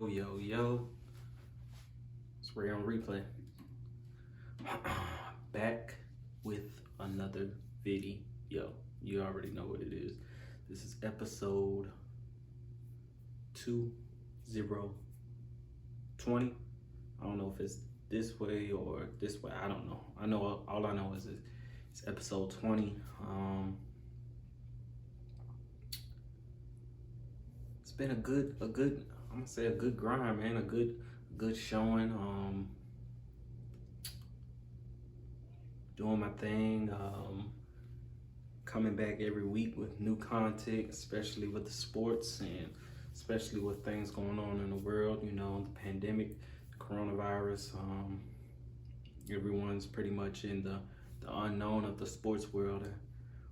Yo, it's Ray on Replay. Back with another video. You already know what it is. This is episode 2020. I don't know if it's this way or this way. I don't know. All I know is it's episode 20. It's been a good I'm gonna say a good grind, man. A good showing. Doing my thing. Coming back every week with new content, especially with the sports and especially with things going on in the world. You know, the pandemic, the coronavirus. Everyone's pretty much in the unknown of the sports world.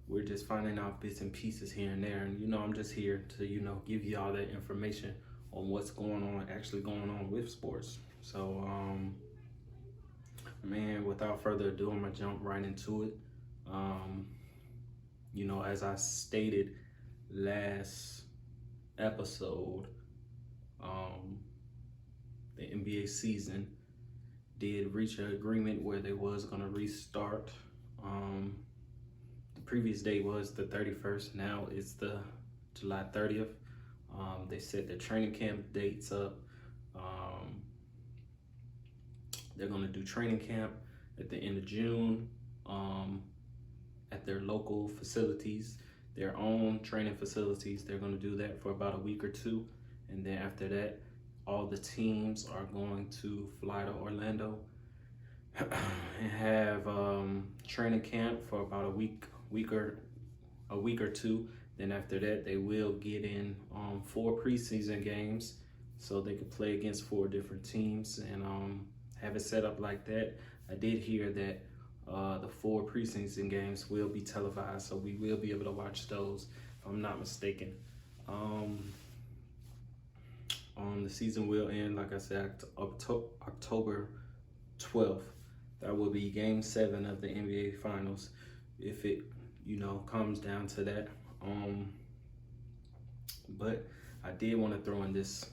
We're just finding out bits and pieces here and there. And, you know, I'm just here to, give you all that information on what's actually going on with sports. So, man, without further ado, I'm gonna jump right into it. As I stated last episode, the NBA season did reach an agreement where they was gonna restart. The previous date was the 31st. Now it's the July 30th. They set their training camp dates up. They're going to do training camp at the end of June at their local facilities, their own training facilities. They're going to do that for about a week or two. And then after that, all the teams are going to fly to Orlando and have training camp for about a week or two. Then after that, they will get in 4 preseason games so they could play against 4 different teams and have it set up like that. I did hear that the 4 preseason games will be televised, so we will be able to watch those, if I'm not mistaken. The season will end, like I said, October 12th. That will be Game 7 of the NBA Finals, if it, comes down to that. But I did want to throw in this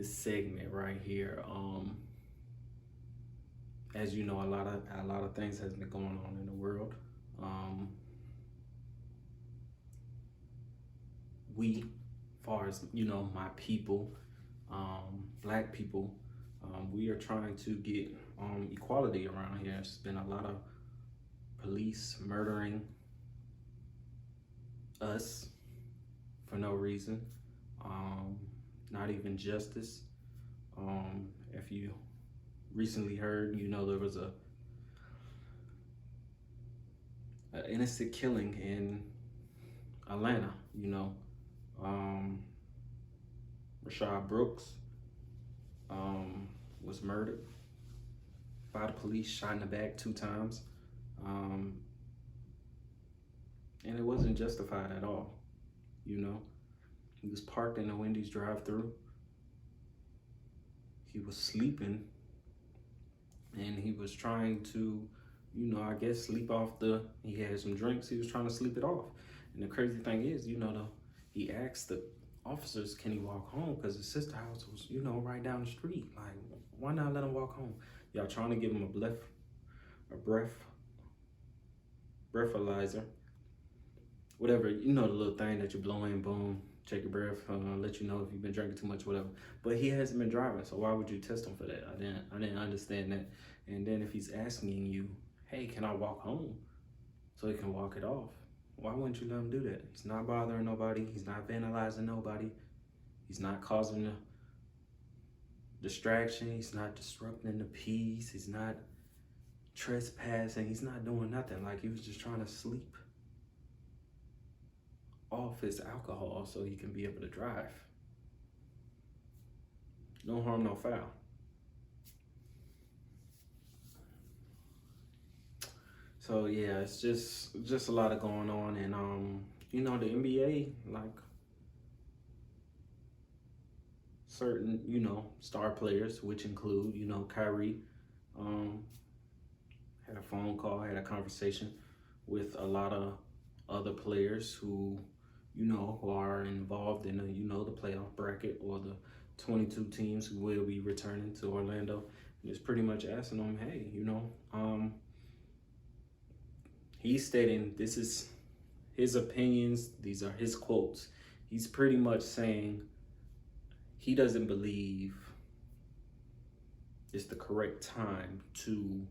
segment right here. As you know, a lot of things has been going on in the world. We, far as my people, black people, we are trying to get equality around here. There's been a lot of police murdering us for no reason, not even justice. If you recently heard, there was an innocent killing in Atlanta. Rashad Brooks was murdered by the police, shot in the back 2 times. And it wasn't justified at all. He was parked in a Wendy's drive-thru. He was sleeping and he was trying to, I guess sleep off he had some drinks, he was trying to sleep it off. And the crazy thing is, he asked the officers, can he walk home? Because his sister house was, right down the street. Like, why not let him walk home? Y'all trying to give him a breathalyzer, whatever, the little thing that you blow in, boom, check your breath, let you know if you've been drinking too much, whatever. But he hasn't been driving, so why would you test him for that? I didn't understand that. And then if he's asking you, hey, can I walk home? So he can walk it off. Why wouldn't you let him do that? He's not bothering nobody. He's not vandalizing nobody. He's not causing a distraction. He's not disrupting the peace. He's not trespassing. He's not doing nothing. Like, he was just trying to sleep off his alcohol so he can be able to drive. No harm, no foul. So yeah, it's just a lot of going on. And the NBA, like certain star players, which include Kyrie, had a phone call, had a conversation with a lot of other players who who are involved in the, the playoff bracket, or the 22 teams who will be returning to Orlando. And it's pretty much asking them, hey, he's stating this is his opinions, these are his quotes. He's pretty much saying he doesn't believe it's the correct time to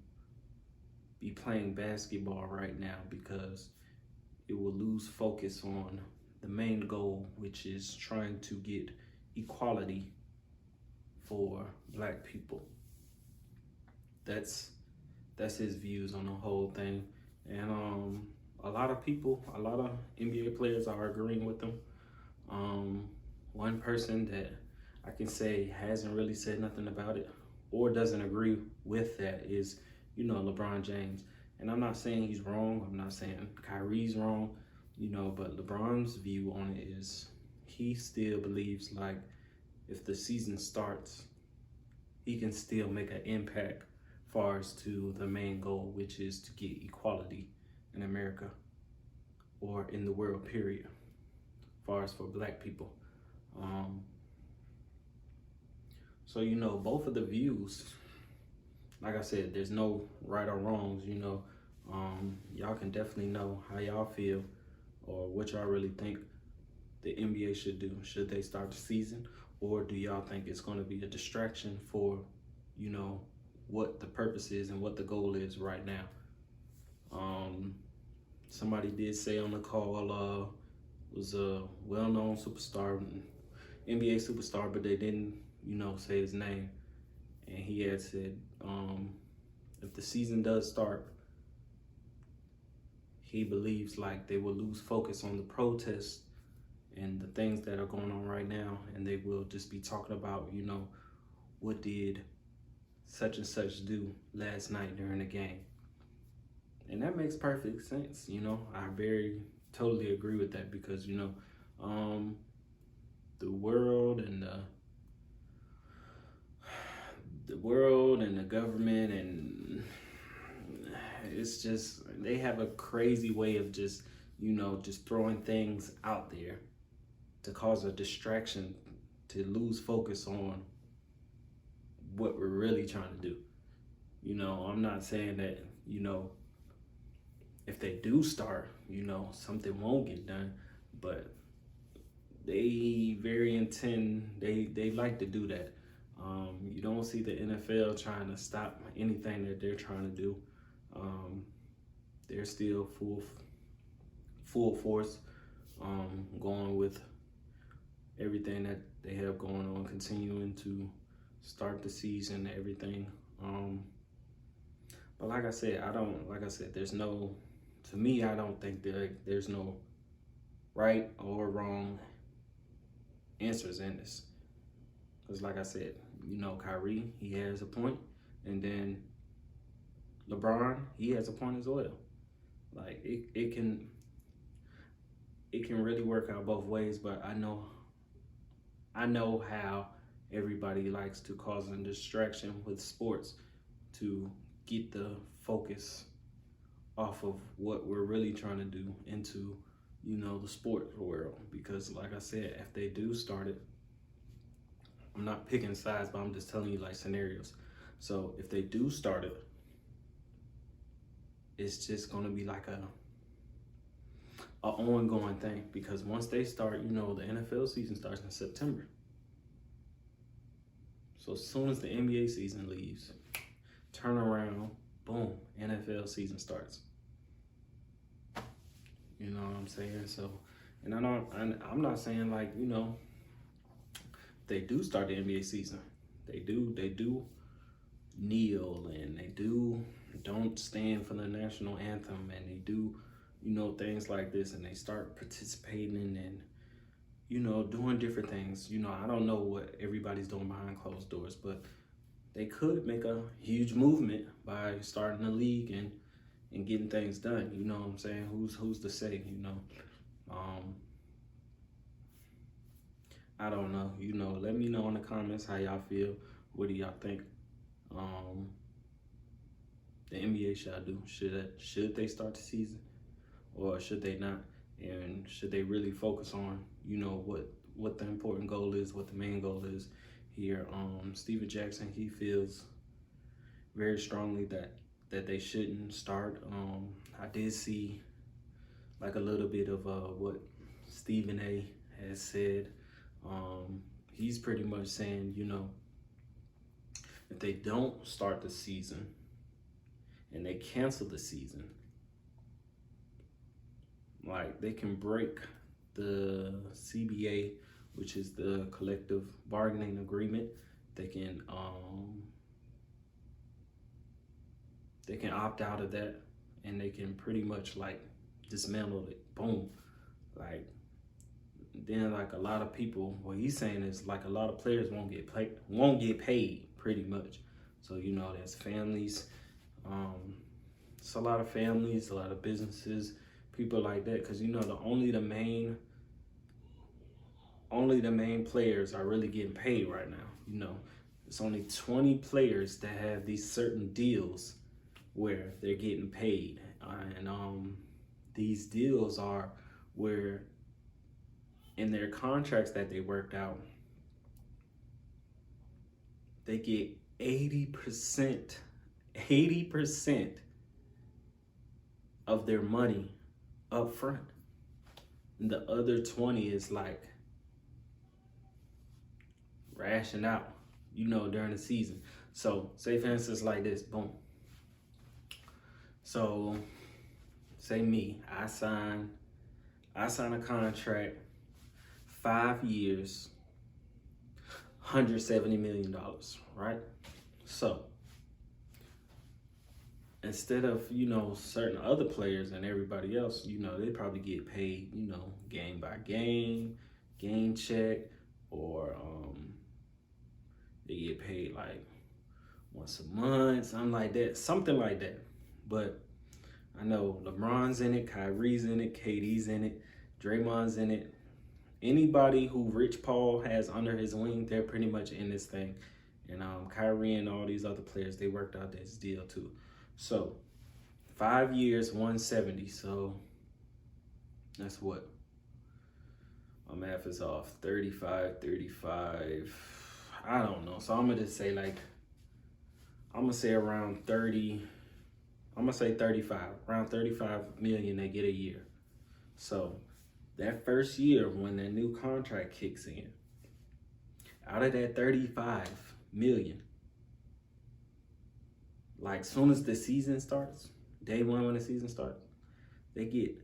be playing basketball right now, because it will lose focus on the main goal, which is trying to get equality for Black people. That's his views on the whole thing. And a lot of NBA players are agreeing with him. One person that I can say hasn't really said nothing about it or doesn't agree with that is, LeBron James. And I'm not saying he's wrong. I'm not saying Kyrie's wrong, but LeBron's view on it is he still believes like if the season starts, he can still make an impact far as to the main goal, which is to get equality in America or in the world, period, far as for Black people. So, both of the views, like I said, there's no right or wrongs, y'all can definitely know how y'all feel or what y'all really think the NBA should do. Should they start the season, or do y'all think it's going to be a distraction for, what the purpose is and what the goal is right now? Somebody did say on the call, was a well-known superstar, NBA superstar, but they didn't, say his name. And he had said, if the season does start, he believes like they will lose focus on the protests and the things that are going on right now, and they will just be talking about, what did such and such do last night during the game. And that makes perfect sense, I totally agree with that, because, the world and the government, and it's just, they have a crazy way of just throwing things out there to cause a distraction, to lose focus on what we're really trying to do. I'm not saying that, if they do start, something won't get done, but they they like to do that. You don't see the NFL trying to stop anything that they're trying to do. They're still full force, going with everything that they have going on, continuing to start the season, everything. But like I said, to me, I don't think there's no right or wrong answers in this. Because like I said, Kyrie, he has a point, and then LeBron, he has a point as well. Like it can really work out both ways, but I know how everybody likes to cause a distraction with sports to get the focus off of what we're really trying to do into, the sport world. Because like I said, if they do start it, I'm not picking sides, but I'm just telling you like scenarios. So if they do start it, it's just gonna be like a ongoing thing, because once they start, the NFL season starts in September. So as soon as the NBA season leaves, turn around, boom, NFL season starts. You know what I'm saying? So, and I'm not saying like, they do start the NBA season, they do kneel, and they don't stand for the national anthem, and they do, things like this, and they start participating and, doing different things. I don't know what everybody's doing behind closed doors, but they could make a huge movement by starting a league and getting things done. You know what I'm saying? Who's to say, I don't know. Let me know in the comments how y'all feel. What do y'all think the NBA should do? Should they start the season, or should they not? and should they really focus on, you know, what the important goal is, what the main goal is here. Steven Jackson, he feels very strongly that they shouldn't start. I did see like a little bit of what Stephen A has said. He's pretty much saying, you know, if they don't start the season and they cancel the season, like they can break the CBA, which is the collective bargaining agreement. They can opt out of that, and they can pretty much like dismantle it. Boom. Like then like a lot of people, what he's saying is like a lot of players won't get paid pretty much. So you know, there's families, it's a lot of families, a lot of businesses, people like that, because you know only the main players are really getting paid right now. You know, it's only 20 players that have these certain deals where they're getting paid, and these deals are where in their contracts that they worked out, they get 80% of their money up front. And the other 20 is like rationed out, you know, during the season. So say for instance like this, boom. So say me, I sign a contract, 5 years, $170 million, right? So instead of, you know, certain other players and everybody else, you know, they probably get paid, you know, game by game, game check, or they get paid like once a month, something like that. But I know LeBron's in it, Kyrie's in it, KD's in it, Draymond's in it. Anybody who Rich Paul has under his wing, they're pretty much in this thing. And Kyrie and all these other players, they worked out this deal too. So 5 years, 170. So that's what? My math is off. 35. I don't know. So I'm gonna just say like, I'm gonna say around 30. I'm gonna say 35. Around 35 million they get a year. So that first year when that new contract kicks in, out of that 35 million, like soon as the season starts, day one when the season starts, they get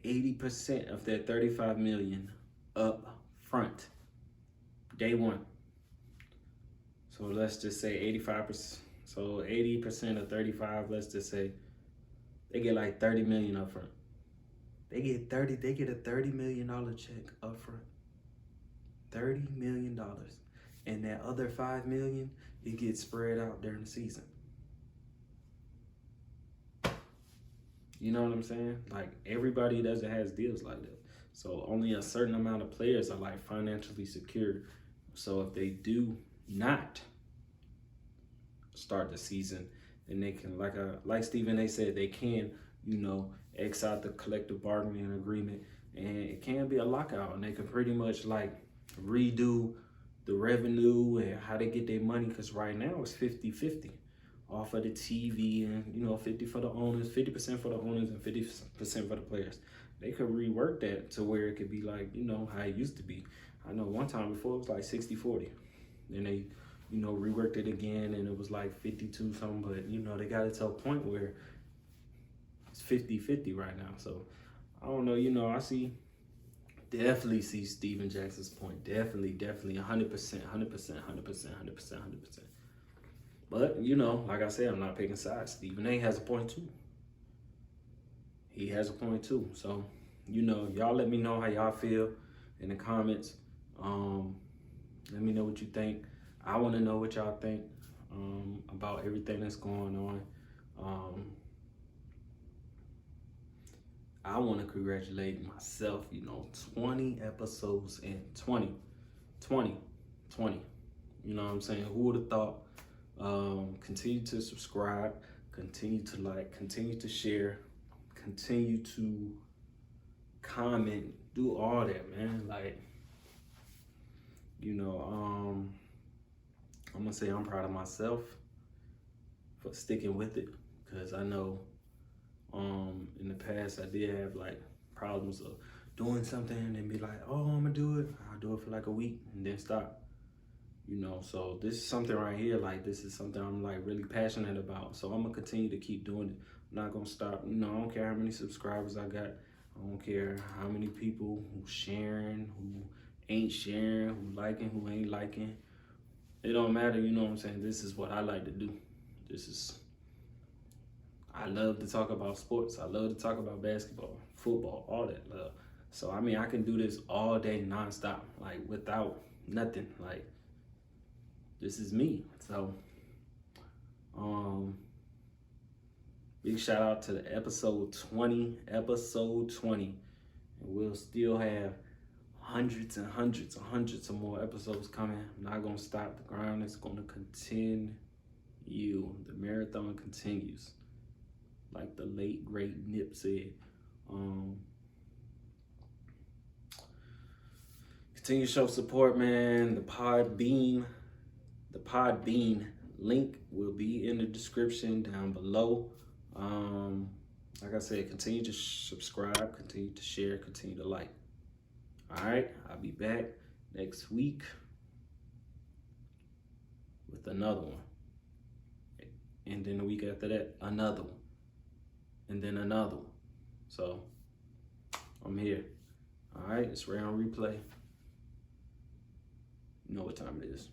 80% of that 35 million up front, day one. So let's just say 85%. So 80% of 35, let's just say they get like 30 million up front. They get a $30 million check up front. $30 million. And that other 5 million, it gets spread out during the season. You know what I'm saying? Like everybody doesn't have deals like that. So only a certain amount of players are like financially secure. So if they do not start the season, then they can, like Stephen A said, they can, you know, X out the collective bargaining agreement, and it can be a lockout, and they can pretty much like redo the revenue and how they get their money, because right now it's 50-50 off of the TV, and you know, 50 for the owners, 50% for the owners, and 50% for the players. They could rework that to where it could be like, you know, how it used to be. I know one time before it was like 60-40. Then they, you know, reworked it again and it was like 52 something, but you know, they got it to a point where it's 50-50 right now. So I don't know, you know, definitely see Steven Jackson's point. Definitely 100%. But you know, like I said, I'm not picking sides. Stephen A has a point too. He has a point too. So, you know, y'all let me know how y'all feel in the comments. Let me know what you think. I want to know what y'all think about everything that's going on. I want to congratulate myself, you know, 20 episodes in 20. You know what I'm saying? Who would have thought? Continue to subscribe, continue to like, continue to share, continue to comment, do all that, man. Like, I'm gonna say I'm proud of myself for sticking with it, because I know in the past I did have like problems of doing something and be like, oh, I'm gonna do it. I'll do it for like a week and then stop. So this is something right here, like this is something I'm like really passionate about. So I'm gonna continue to keep doing it. I'm not gonna stop. I don't care how many subscribers I got. I don't care how many people who sharing, who ain't sharing, who liking, who ain't liking. It don't matter, you know what I'm saying? This is what I like to do. I love to talk about sports. I love to talk about basketball, football, all that love. So, I mean, I can do this all day nonstop, like without nothing. Like, this is me. So, big shout out to the episode 20. And we'll still have hundreds and hundreds and hundreds of more episodes coming. I'm not gonna stop. The grind is gonna continue. The marathon continues. Like the late great Nip said. Continue to show support, man. The Podbean link will be in the description down below. Like I said, continue to subscribe, continue to share, continue to like. All right, I'll be back next week with another one. And then the week after that, another one. And then another one. So, I'm here. All right, it's RayOnReplay. You know what time it is.